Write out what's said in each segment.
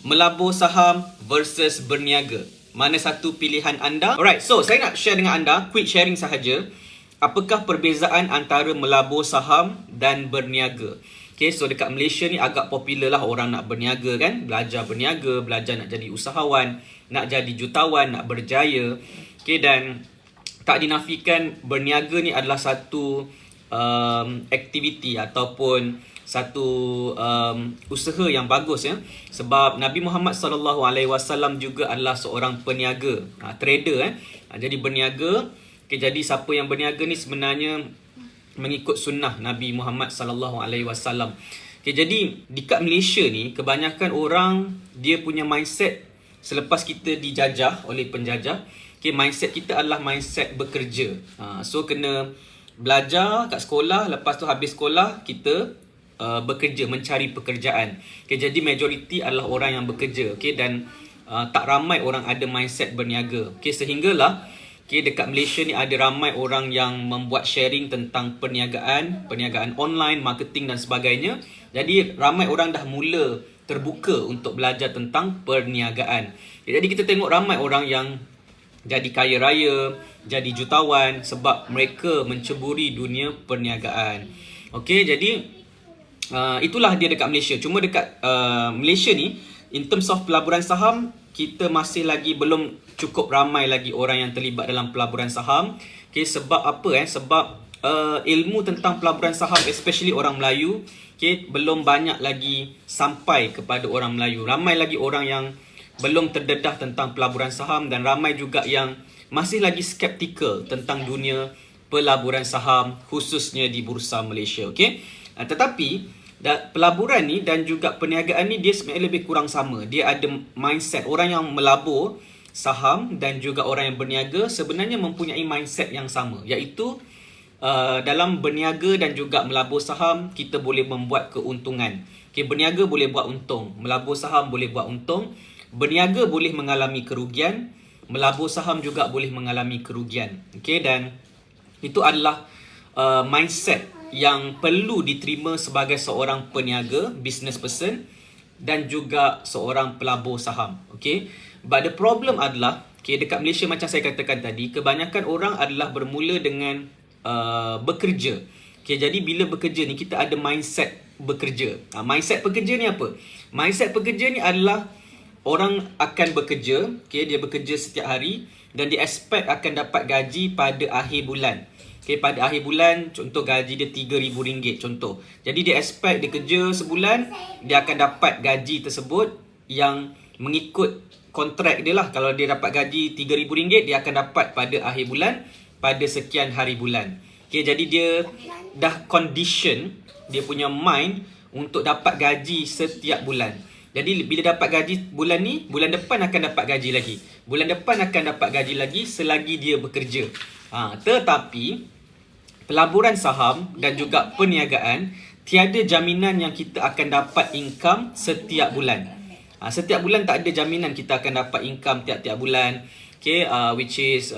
melabur saham versus berniaga. Mana satu pilihan anda? Alright, so saya nak share dengan anda, quick sharing sahaja. Apakah perbezaan antara melabur saham dan berniaga? Okay, so dekat Malaysia ni agak popular lah orang nak berniaga kan. Belajar berniaga, belajar nak jadi usahawan, nak jadi jutawan, nak berjaya. Okay, dan tak dinafikan berniaga ni adalah satu aktiviti ataupun satu usaha yang bagus ya. Sebab Nabi Muhammad SAW juga adalah seorang peniaga, trader jadi berniaga. Okay, jadi siapa yang berniaga ni sebenarnya mengikut sunnah Nabi Muhammad SAW. Okay, jadi dekat Malaysia ni kebanyakan orang dia punya mindset selepas kita dijajah oleh penjajah. Okay, mindset kita adalah mindset bekerja. So kena belajar kat sekolah, lepas tu habis sekolah kita bekerja, mencari pekerjaan. Okay, jadi majoriti adalah orang yang bekerja. Okay, dan tak ramai orang ada mindset berniaga. Okay, sehinggalah dekat Malaysia ni ada ramai orang yang membuat sharing tentang perniagaan online, marketing dan sebagainya. Jadi ramai orang dah mula terbuka untuk belajar tentang perniagaan. Jadi kita tengok ramai orang yang jadi kaya raya, jadi jutawan sebab mereka menceburi dunia perniagaan. Okey, jadi itulah dia dekat Malaysia. Cuma dekat Malaysia ni, in terms of pelaburan saham, kita masih lagi belum cukup ramai lagi orang yang terlibat dalam pelaburan saham. Okay, sebab apa? Sebab ilmu tentang pelaburan saham, especially orang Melayu, belum banyak lagi sampai kepada orang Melayu. Ramai lagi orang yang belum terdedah tentang pelaburan saham dan ramai juga yang masih lagi skeptikal tentang dunia pelaburan saham, khususnya di Bursa Malaysia. Okay? Tetapi pelaburan ni dan juga perniagaan ni dia sebenarnya lebih kurang sama. Dia ada mindset. Orang yang melabur saham dan juga orang yang berniaga sebenarnya mempunyai mindset yang sama, iaitu dalam berniaga dan juga melabur saham kita boleh membuat keuntungan. Okay, berniaga boleh buat untung, melabur saham boleh buat untung. Berniaga boleh mengalami kerugian, melabur saham juga boleh mengalami kerugian. Okay, dan itu adalah mindset yang perlu diterima sebagai seorang peniaga, business person dan juga seorang pelabur saham. Okay, but the problem adalah dekat Malaysia macam saya katakan tadi, kebanyakan orang adalah bermula dengan bekerja. Okay, jadi bila bekerja ni kita ada mindset bekerja. Mindset pekerja ni apa? Mindset pekerja ni adalah orang akan bekerja, dia bekerja setiap hari dan dia expect akan dapat gaji pada akhir bulan. Pada akhir bulan, contoh gaji dia RM3,000 contoh. Jadi dia expect dia kerja sebulan, dia akan dapat gaji tersebut yang mengikut kontrak dia lah. Kalau dia dapat gaji RM3,000, dia akan dapat pada akhir bulan, pada sekian hari bulan. Jadi dia dah condition dia punya mind untuk dapat gaji setiap bulan. Jadi bila dapat gaji bulan ni, bulan depan akan dapat gaji lagi. Bulan depan akan dapat gaji lagi selagi dia bekerja. Tetapi pelaburan saham dan juga perniagaan, tiada jaminan yang kita akan dapat income setiap bulan. Setiap bulan tak ada jaminan kita akan dapat income tiap-tiap bulan. Which is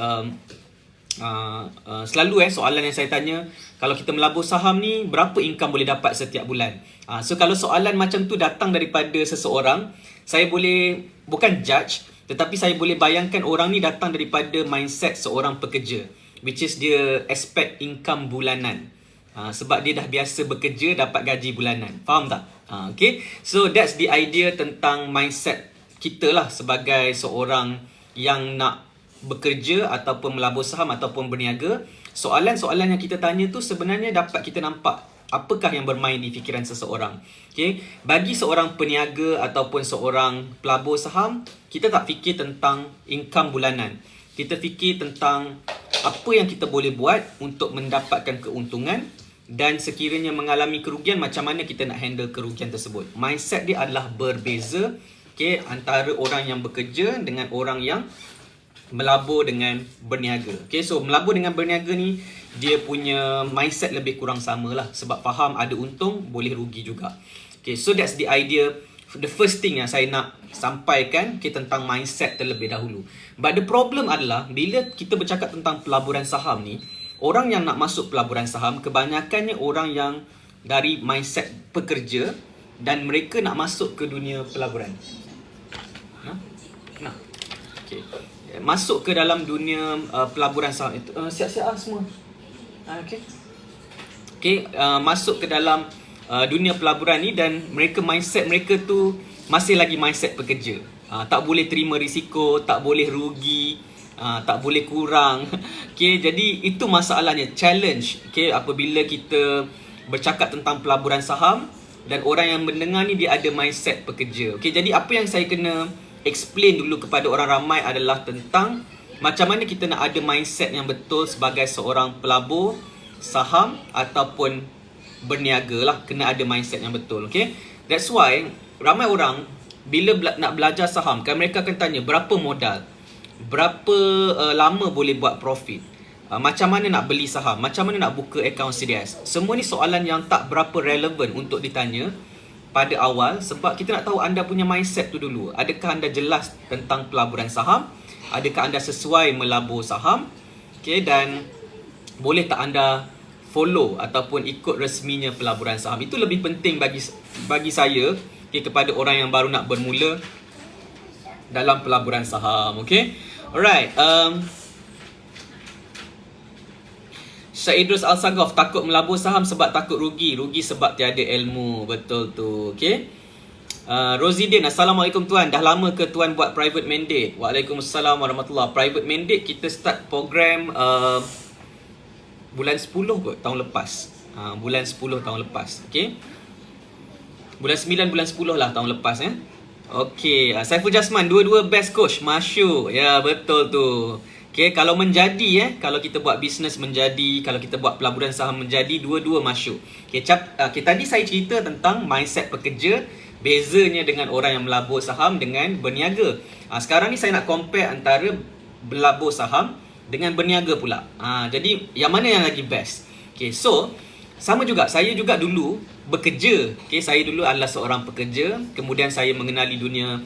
selalu soalan yang saya tanya, kalau kita melabur saham ni, berapa income boleh dapat setiap bulan? So kalau soalan macam tu datang daripada seseorang, saya boleh, bukan judge, tetapi saya boleh bayangkan orang ni datang daripada mindset seorang pekerja, which is dia expect income bulanan. Sebab dia dah biasa bekerja dapat gaji bulanan. Faham tak? Okay. So that's the idea tentang mindset kita lah sebagai seorang yang nak bekerja ataupun melabur saham ataupun berniaga. Soalan-soalan yang kita tanya tu sebenarnya dapat kita nampak apakah yang bermain di fikiran seseorang. Okay. Bagi seorang peniaga ataupun seorang pelabur saham, kita tak fikir tentang income bulanan. Kita fikir tentang apa yang kita boleh buat untuk mendapatkan keuntungan dan sekiranya mengalami kerugian, macam mana kita nak handle kerugian tersebut. Mindset dia adalah berbeza antara orang yang bekerja dengan orang yang melabur dengan berniaga. So melabur dengan berniaga ni dia punya mindset lebih kurang sama lah, sebab faham ada untung boleh rugi juga. So that's the idea. The first thing yang saya nak sampaikan tentang mindset terlebih dahulu. But the problem adalah bila kita bercakap tentang pelaburan saham ni, orang yang nak masuk pelaburan saham kebanyakannya orang yang dari mindset pekerja dan mereka nak masuk ke dunia pelaburan. Nah. Okay. Masuk ke dalam dunia pelaburan saham itu. Siap-siap semua. Okay. Okay, masuk ke dalam dunia pelaburan ni dan mindset mereka tu masih lagi mindset pekerja. Tak boleh terima risiko, tak boleh rugi, tak boleh kurang. Okay, jadi itu masalahnya, challenge. Okay, apabila kita bercakap tentang pelaburan saham dan orang yang mendengar ni dia ada mindset pekerja. Okay, jadi apa yang saya kena explain dulu kepada orang ramai adalah tentang macam mana kita nak ada mindset yang betul sebagai seorang pelabur saham ataupun berniaga lah. Kena ada mindset yang betul. Okay, that's why ramai orang bila nak belajar saham kan mereka akan tanya berapa modal, berapa lama boleh buat profit, macam mana nak beli saham, macam mana nak buka akaun CDS. Semua ni soalan yang tak berapa relevan untuk ditanya pada awal, sebab kita nak tahu anda punya mindset tu dulu. Adakah anda jelas tentang pelaburan saham? Adakah anda sesuai melabur saham? Okay, dan boleh tak anda follow ataupun ikut resminya pelaburan saham? Itu lebih penting bagi saya, okay, kepada orang yang baru nak bermula dalam pelaburan saham. Okay, alright. Syed Idrus Al-Sagaf, takut melabur saham sebab takut rugi. Rugi sebab tiada ilmu. Betul tu. Okay. Rozidin, Assalamualaikum tuan. Dah lama ke tuan buat private mandate? Waalaikumsalam warahmatullahi. Private mandate kita start program bulan 10 kot tahun lepas. Bulan 10 tahun lepas. Okay. Bulan 9, bulan 10 lah tahun lepas. Okay. Saiful Jasman, dua-dua best coach. Masyuk. Ya, betul tu. Okay, kalau menjadi kalau kita buat bisnes menjadi, kalau kita buat pelaburan saham menjadi, dua-dua masuk. Okay, tadi saya cerita tentang mindset pekerja, bezanya dengan orang yang melabur saham dengan berniaga. Sekarang ni saya nak compare antara melabur saham dengan berniaga pula. Jadi yang mana yang lagi best? Okay, so sama juga, saya juga dulu bekerja. Okay, saya dulu adalah seorang pekerja, kemudian saya mengenali dunia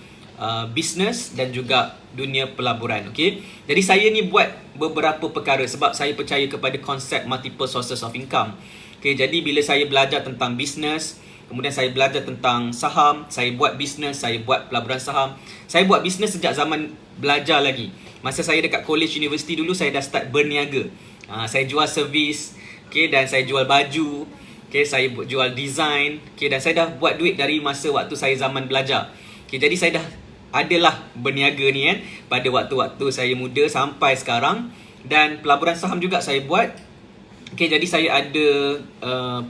bisnes dan juga dunia pelaburan. Okay, jadi saya ni buat beberapa perkara sebab saya percaya kepada konsep multiple sources of income. Okay, jadi bila saya belajar tentang bisnes, kemudian saya belajar tentang saham, saya buat bisnes, saya buat pelaburan saham. Saya buat bisnes sejak zaman belajar lagi. Masa saya dekat college university dulu, saya dah start berniaga. Saya jual servis, okay, dan saya jual baju, okay, saya jual design, okay, dan saya dah buat duit dari masa waktu saya zaman belajar. Okay, jadi saya dah adalah berniaga ni pada waktu-waktu saya muda sampai sekarang. Dan pelaburan saham juga saya buat. Okay, jadi saya ada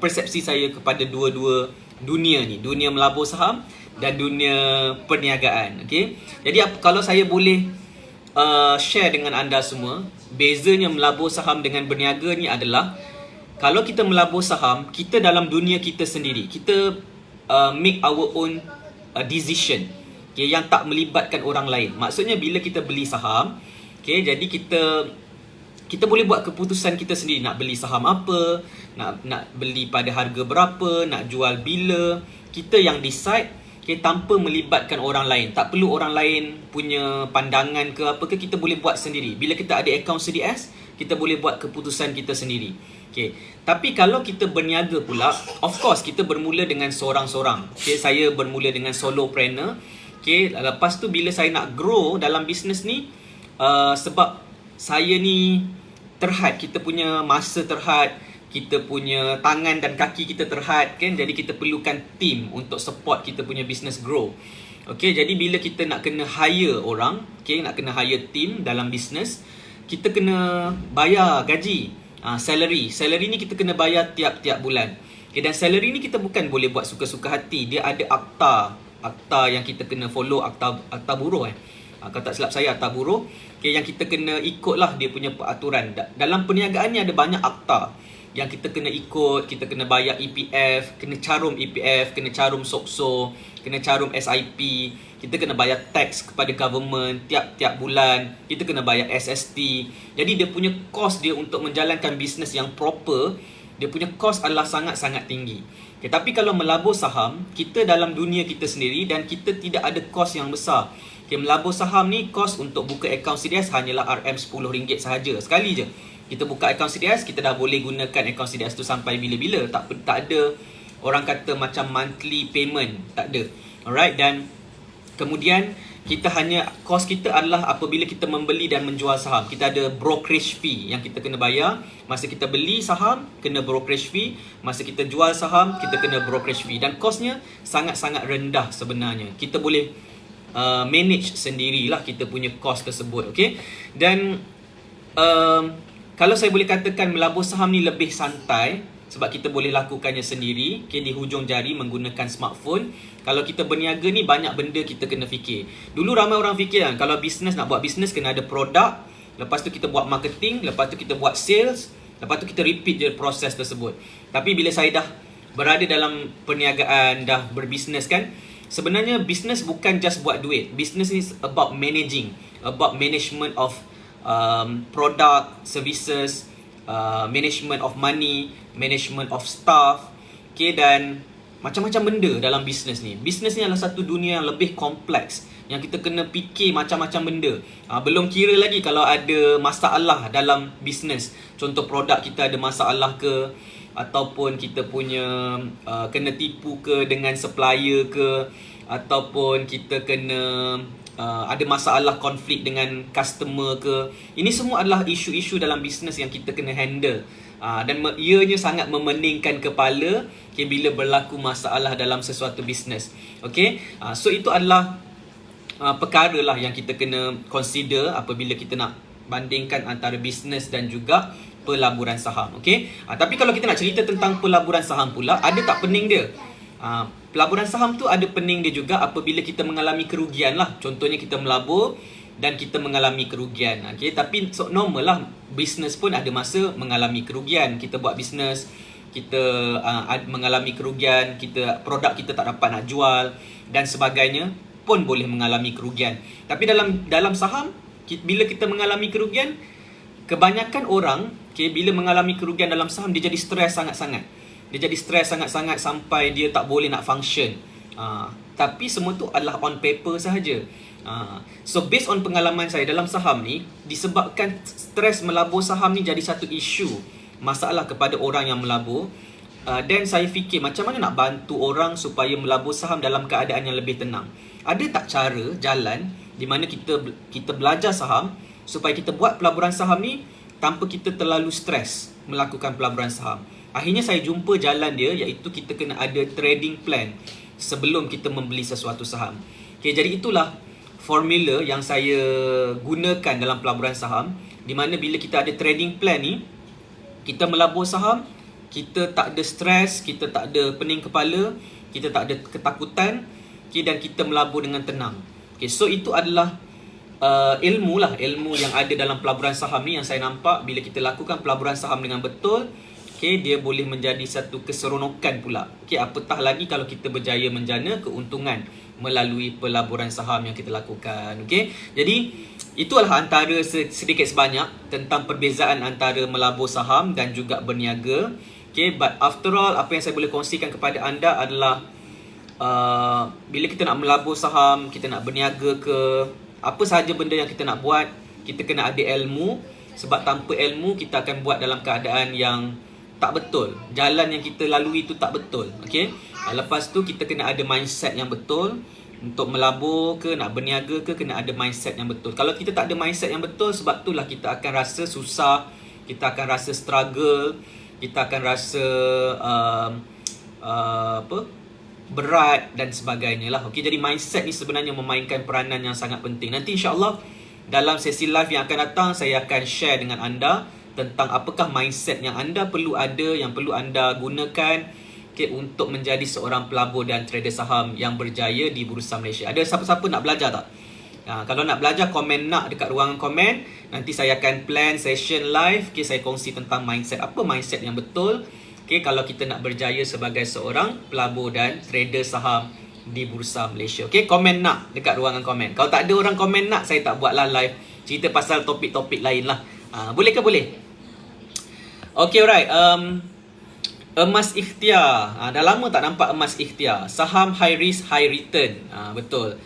persepsi saya kepada dua-dua dunia ni, dunia melabur saham dan dunia perniagaan. Okay, jadi kalau saya boleh share dengan anda semua, bezanya melabur saham dengan berniaga ni adalah, kalau kita melabur saham, kita dalam dunia kita sendiri, kita make our own decision, okay, yang tak melibatkan orang lain. Maksudnya bila kita beli saham, okay, jadi kita boleh buat keputusan kita sendiri, nak beli saham apa, nak beli pada harga berapa, nak jual bila. Kita yang decide, okay, tanpa melibatkan orang lain. Tak perlu orang lain punya pandangan ke apa ke, kita boleh buat sendiri. Bila kita ada akaun CDS, kita boleh buat keputusan kita sendiri. Okay. Tapi kalau kita berniaga pula, of course kita bermula dengan seorang-seorang. Okay, saya bermula dengan solopreneur. Okay, lepas tu bila saya nak grow dalam bisnes ni, sebab saya ni terhad, kita punya masa terhad, kita punya tangan dan kaki kita terhad, kan? Jadi kita perlukan team untuk support kita punya business grow. Okay, jadi bila kita nak kena hire orang, okay, nak kena hire team dalam business, kita kena bayar gaji, salary. Salary ni kita kena bayar tiap-tiap bulan. Okay, dan salary ni kita bukan boleh buat suka-suka hati. Dia ada akta yang kita kena follow, akta buruh kalau tak silap saya akta buruh. Okay, yang kita kena ikut lah dia punya peraturan. Dalam perniagaan ni ada banyak akta yang kita kena ikut. Kita kena bayar EPF, kena carum EPF, kena carum SOKSO, kena carum SIP. Kita kena bayar tax kepada government tiap-tiap bulan. Kita kena bayar SST. Jadi dia punya cost dia untuk menjalankan bisnes yang proper, dia punya cost adalah sangat-sangat tinggi. Okay, tapi kalau melabur saham, kita dalam dunia kita sendiri dan kita tidak ada cost yang besar. Okay, melabur saham ni cost untuk buka akaun CDS hanyalah RM10 sahaja. Sekali je kita buka akaun CDS, kita dah boleh gunakan akaun CDS tu sampai bila-bila. Tak ada orang kata macam monthly payment, tak ada. Alright, dan kemudian kita hanya, cost kita adalah apabila kita membeli dan menjual saham. Kita ada brokerage fee yang kita kena bayar. Masa kita beli saham, kena brokerage fee. Masa kita jual saham, kita kena brokerage fee. Dan costnya sangat-sangat rendah sebenarnya. Kita boleh manage sendirilah kita punya cost tersebut. Okay? Dan kalau saya boleh katakan melabur saham ni lebih santai, sebab kita boleh lakukannya sendiri, okay, di hujung jari menggunakan smartphone. Kalau kita berniaga ni banyak benda kita kena fikir. Dulu ramai orang fikir kan, kalau bisnes, nak buat bisnes kena ada produk, lepas tu kita buat marketing, lepas tu kita buat sales, lepas tu kita repeat je proses tersebut. Tapi bila saya dah berada dalam perniagaan, dah berbisnes kan, sebenarnya bisnes bukan just buat duit. Business is about managing, about management of product, services, management of money, management of staff, okay, dan macam-macam benda dalam bisnes ni. Bisnes ni adalah satu dunia yang lebih kompleks, yang kita kena fikir macam-macam benda. Belum kira lagi kalau ada masalah dalam bisnes. Contoh produk kita ada masalah ke, ataupun kita punya kena tipu ke dengan supplier ke, ataupun kita kena ada masalah konflik dengan customer ke. Ini semua adalah isu-isu dalam bisnes yang kita kena handle. Dan ianya sangat memeningkan kepala, okay, bila berlaku masalah dalam sesuatu bisnes. Okay? So itu adalah perkara lah yang kita kena consider apabila kita nak bandingkan antara bisnes dan juga pelaburan saham. Okay? Tapi kalau kita nak cerita tentang pelaburan saham pula, ada tak pening dia? Pelaburan saham tu ada pening dia juga apabila kita mengalami kerugian lah. Contohnya kita melabur dan kita mengalami kerugian. Okay? Tapi normal lah, bisnes pun ada masa mengalami kerugian. Kita buat bisnes, kita mengalami kerugian, produk kita tak dapat nak jual dan sebagainya pun boleh mengalami kerugian. Tapi dalam saham, bila kita mengalami kerugian, kebanyakan orang, okay, bila mengalami kerugian dalam saham, dia jadi stres sangat-sangat. Dia jadi stres sangat-sangat sampai dia tak boleh nak function. Tapi semua tu adalah on paper sahaja. So based on pengalaman saya dalam saham ni, disebabkan stres melabur saham ni jadi satu isu, masalah kepada orang yang melabur. Dan saya fikir macam mana nak bantu orang supaya melabur saham dalam keadaan yang lebih tenang. Ada tak cara, jalan di mana kita belajar saham supaya kita buat pelaburan saham ni tanpa kita terlalu stres melakukan pelaburan saham? Akhirnya saya jumpa jalan dia, iaitu kita kena ada trading plan sebelum kita membeli sesuatu saham. Okay, jadi itulah formula yang saya gunakan dalam pelaburan saham, di mana bila kita ada trading plan ni, kita melabur saham, kita tak ada stres, kita tak ada pening kepala, kita tak ada ketakutan, okay, dan kita melabur dengan tenang. Okay, so itu adalah ilmu yang ada dalam pelaburan saham ni yang saya nampak bila kita lakukan pelaburan saham dengan betul. Okay, dia boleh menjadi satu keseronokan pula. Okay, apatah lagi kalau kita berjaya menjana keuntungan melalui pelaburan saham yang kita lakukan. Okay, jadi itulah antara sedikit sebanyak tentang perbezaan antara melabur saham dan juga berniaga. Okay, but after all, apa yang saya boleh kongsikan kepada anda adalah bila kita nak melabur saham, kita nak berniaga ke, apa sahaja benda yang kita nak buat, kita kena ada ilmu. Sebab tanpa ilmu, kita akan buat dalam keadaan yang tak betul. Jalan yang kita lalui itu tak betul. Okay? Lepas tu kita kena ada mindset yang betul. Untuk melabur ke, nak berniaga ke, kena ada mindset yang betul. Kalau kita tak ada mindset yang betul, sebab itulah kita akan rasa susah, kita akan rasa struggle, kita akan rasa berat dan sebagainya lah. Okay, jadi mindset ni sebenarnya memainkan peranan yang sangat penting. Nanti insyaAllah dalam sesi live yang akan datang, saya akan share dengan anda tentang apakah mindset yang anda perlu ada, yang perlu anda gunakan, okay, untuk menjadi seorang pelabur dan trader saham yang berjaya di Bursa Malaysia. Ada siapa-siapa nak belajar tak? Kalau nak belajar, komen nak dekat ruangan komen. Nanti saya akan plan session live, okay, saya kongsi tentang mindset. Apa mindset yang betul, okay, kalau kita nak berjaya sebagai seorang pelabur dan trader saham di Bursa Malaysia. Okay, komen nak dekat ruangan komen. Kalau tak ada orang komen nak, saya tak buatlah live cerita pasal topik-topik lain lah. Boleh ke boleh? Okay, alright. Emas ikhtiar. Dah lama tak nampak emas ikhtiar. Saham high risk, high return. Betul.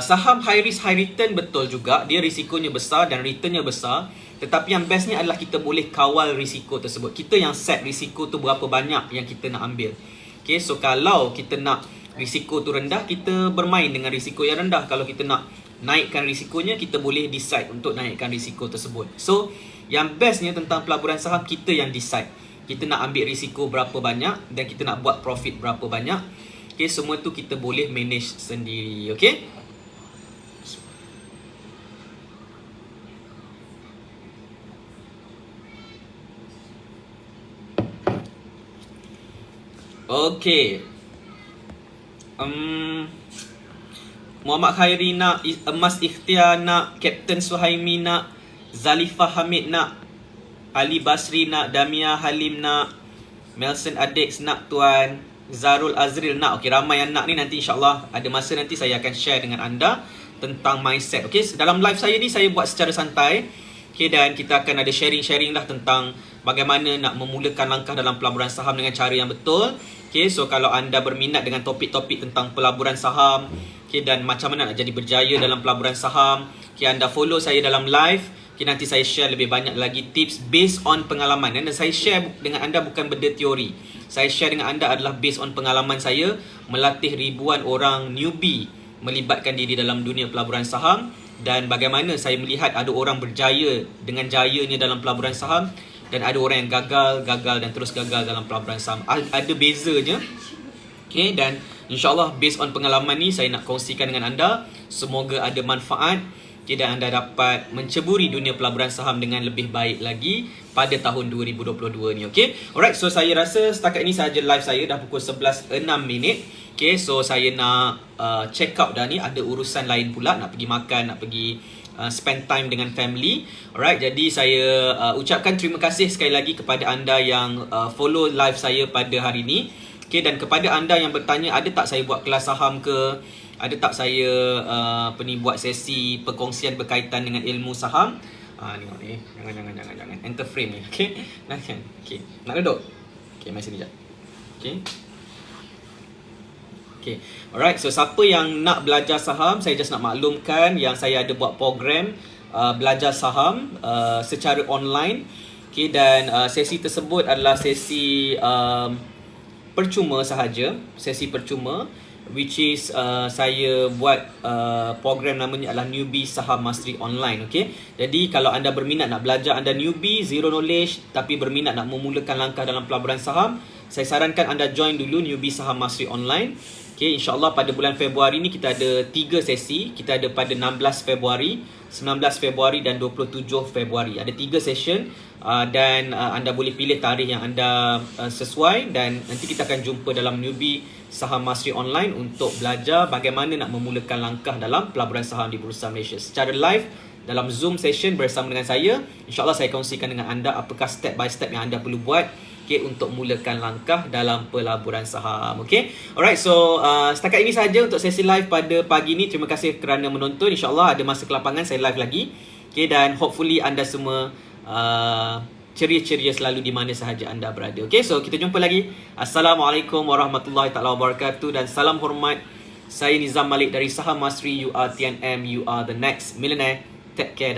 Saham high risk, high return betul juga. Dia risikonya besar dan returnnya besar. Tetapi yang bestnya adalah kita boleh kawal risiko tersebut. Kita yang set risiko tu berapa banyak yang kita nak ambil. Okay, so kalau kita nak risiko tu rendah, kita bermain dengan risiko yang rendah. Kalau kita nak naikkan risikonya, kita boleh decide untuk naikkan risiko tersebut. So, yang bestnya tentang pelaburan saham, kita yang decide. Kita nak ambil risiko berapa banyak dan kita nak buat profit berapa banyak. Okay, semua tu kita boleh manage sendiri. Okay? Okay. Muhammad Khairi nak, Emas Ikhtiar nak, Captain Suhaimi nak, Zalifah Hamid nak, Ali Basri nak, Damia Halim nak, Melson Adex nak tuan, Zarul Azril nak. Okay, ramai yang nak ni. Nanti insyaAllah ada masa nanti saya akan share dengan anda tentang mindset. Okay, dalam live saya ni saya buat secara santai. Okay, dan kita akan ada sharing-sharing lah tentang bagaimana nak memulakan langkah dalam pelaburan saham dengan cara yang betul. Okay, so kalau anda berminat dengan topik-topik tentang pelaburan saham, okay, dan macam mana nak jadi berjaya dalam pelaburan saham, okay, anda follow saya dalam live. Okay, nanti saya share lebih banyak lagi tips based on pengalaman. Dan saya share dengan anda bukan benda teori. Saya share dengan anda adalah based on pengalaman saya melatih ribuan orang newbie melibatkan diri dalam dunia pelaburan saham, dan bagaimana saya melihat ada orang berjaya dengan jayanya dalam pelaburan saham, dan ada orang yang gagal dan terus gagal dalam pelaburan saham. Ada bezanya. Okay, dan insyaAllah based on pengalaman ni saya nak kongsikan dengan anda. Semoga ada manfaat. Okay, dan anda dapat menceburi dunia pelaburan saham dengan lebih baik lagi pada tahun 2022 ni. Okay, alright, so saya rasa setakat ini sahaja live saya. Dah pukul 11.06. Okay, so saya nak check out dah ni. Ada urusan lain pula, nak pergi makan, nak pergi spend time dengan family. Alright, jadi saya ucapkan terima kasih sekali lagi kepada anda yang follow live saya pada hari ini. Okay, dan kepada anda yang bertanya, ada tak saya buat kelas saham ke? Ada tak saya buat sesi perkongsian berkaitan dengan ilmu saham? Tengok ni. Jangan. Enter frame ni. Okay. Okay. Nak duduk? Okay, mari sini sekejap. Okay. Okay. Alright, so siapa yang nak belajar saham, saya just nak maklumkan yang saya ada buat program belajar saham secara online. Okay, dan sesi tersebut adalah sesi percuma sahaja. Sesi percuma, which is saya buat program namanya adalah Newbie Saham Mastery Online. Okay, jadi kalau anda berminat nak belajar, anda newbie, zero knowledge, tapi berminat nak memulakan langkah dalam pelaburan saham, saya sarankan anda join dulu Newbie Saham Mastery Online. Okay, insyaAllah pada bulan Februari ni kita ada 3 sesi. Kita ada pada 16 Februari, 19 Februari dan 27 Februari. Ada 3 session dan anda boleh pilih tarikh yang anda sesuai, dan nanti kita akan jumpa dalam Newbie Saham Mastery Online untuk belajar bagaimana nak memulakan langkah dalam pelaburan saham di Bursa Malaysia secara live dalam Zoom session bersama dengan saya. InsyaAllah saya kongsikan dengan anda apakah step by step yang anda perlu buat, okay, untuk mulakan langkah dalam pelaburan saham. Okay, alright, so setakat ini sahaja untuk sesi live pada pagi ini. Terima kasih kerana menonton. InsyaAllah ada masa kelapangan saya live lagi. Okay, dan hopefully anda semua ceria-ceria selalu di mana sahaja anda berada. Okay, so kita jumpa lagi. Assalamualaikum warahmatullahi taala wabarakatuh, dan salam hormat. Saya Nizam Malik dari Saham Mastery. You are TNM, you are the next millionaire. Take care.